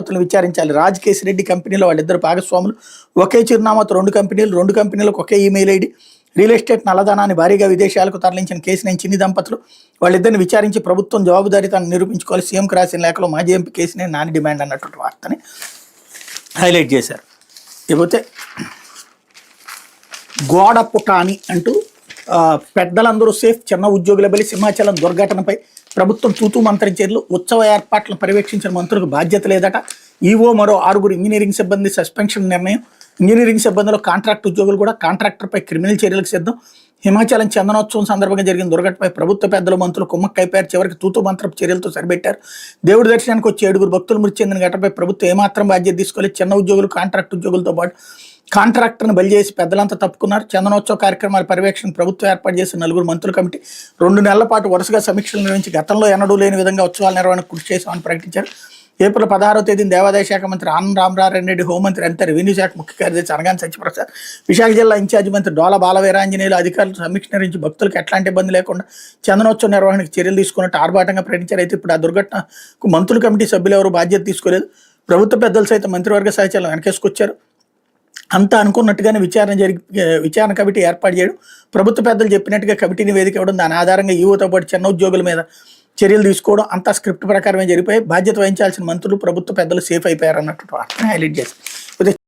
దంపతులను విచారించాలి. రాజ్ రెడ్డి కంపెనీలో వాళ్ళిద్దరు భాగస్వాములు, ఒకే చిరునామాతో 2 కంపెనీలు, 2 కంపెనీలకు ఒకే ఈమెయిల్ ఐడి, రియల్ ఎస్టేట్ నల్లధనాన్ని భారీగా విదేశాలకు తరలించిన కేసుని చిన్ని దంపతులు వాళ్ళిద్దరిని విచారించి ప్రభుత్వం జవాబుదారీతనం నిరూపించుకోవాలి. సీఎంకు రాసిన లేఖలో మాజీ ఎంపీ కేసునే నాని డిమాండ్ అన్నటువంటి వార్తని హైలైట్ చేశారు. ఇకపోతే గోడ పుటాని అంటూ పెద్దలందరూ సేఫ్, చిన్న ఉద్యోగుల బలి, సింహాచలం దుర్ఘటనపై ప్రభుత్వం తూతూ మంత్రం చర్యలు, ఉత్సవ ఏర్పాట్లను పర్యవేక్షించిన మంత్రులకు బాధ్యత లేదట. ఈవో మరో 6 ఇంజనీరింగ్ సిబ్బంది సస్పెన్షన్ నిర్ణయం. ఇంజనీరింగ్ సిబ్బందిలో కాంట్రాక్ట్ ఉద్యోగులు కూడా క్రాంట్రాక్టర్పై క్రిమినల్ చర్యలకు సిద్ధం. హిమాచలం చందనోత్సవం సందర్భంగా జరిగిన దుర్ఘటనపై ప్రభుత్వ పెద్దలు మంత్రులు కుమ్మక్కైపోయారు. చివరికి తూతూ మంత్రపు చర్యలతో సరిపెట్టారు. దేవుడి దర్శనానికి వచ్చి 7 భక్తులు మృతి చెందిన ఘటనపై ప్రభుత్వం ఏమాత్రం బాధ్యత తీసుకోలేదు. చిన్న ఉద్యోగులు, కాంట్రాక్ట్ ఉద్యోగులతో పాటు కాంట్రాక్టర్ను బలి చేసి పెద్దలంతా తప్పుకున్నారు. చందనోత్సవ కార్యక్రమాల పర్యవేక్షణ ప్రభుత్వం ఏర్పాటు చేసిన 4 మంత్రుల కమిటీ 2 నెలల పాటు వరుసగా సమీక్షలు నిర్వహించి గతంలో ఎన్నడూ లేని విధంగా ఉత్సవాల నిర్వహణకు కృషి చేశామని ప్రకటించారు. ఏప్రిల్ 16వ తేదీన దేవాదాయ శాఖ మంత్రి ఆనంద రామనారాయణ రెడ్డి, హోంమంత్రి అంతా, రెవెన్యూ శాఖ ముఖ్య కార్యదర్శి అనగాని సత్యప్రసాద్, విశాఖ జిల్లా ఇన్ఛార్జి మంత్రి డోల బాలవీరాంజనేయులు అధికారులు సమీక్ష నిర్వహించి భక్తులకు ఎట్లాంటి ఇబ్బంది లేకుండా చందనోత్సవ నిర్వహణకు చర్యలు తీసుకున్నట్టు ఆర్భాటంగా ప్రకటించారు. అయితే ఇప్పుడు ఆ దుర్ఘటనకు మంత్రుల కమిటీ సభ్యులు ఎవరు బాధ్యత తీసుకోలేదు. ప్రభుత్వ పెద్దలు సైతం మంత్రివర్గ సహచరులు వెనకేసుకొచ్చారు. అంతా అనుకున్నట్టుగానే విచారణ కమిటీ ఏర్పాటు చేయడం, ప్రభుత్వ పెద్దలు చెప్పినట్టుగా కమిటీని వేదిక ఇవ్వడం, దాని ఆధారంగా ఈవోతో పాటు చిన్న ఉద్యోగుల మీద చర్యలు తీసుకోవడం, అంతా స్క్రిప్ట్ ప్రకారమే జరిగిపోయి బాధ్యత వహించాల్సిన మంత్రులు, ప్రభుత్వ పెద్దలు సేఫ్ అయిపోయారు అన్నట్టు వార్తని హైలైట్ చేశారు.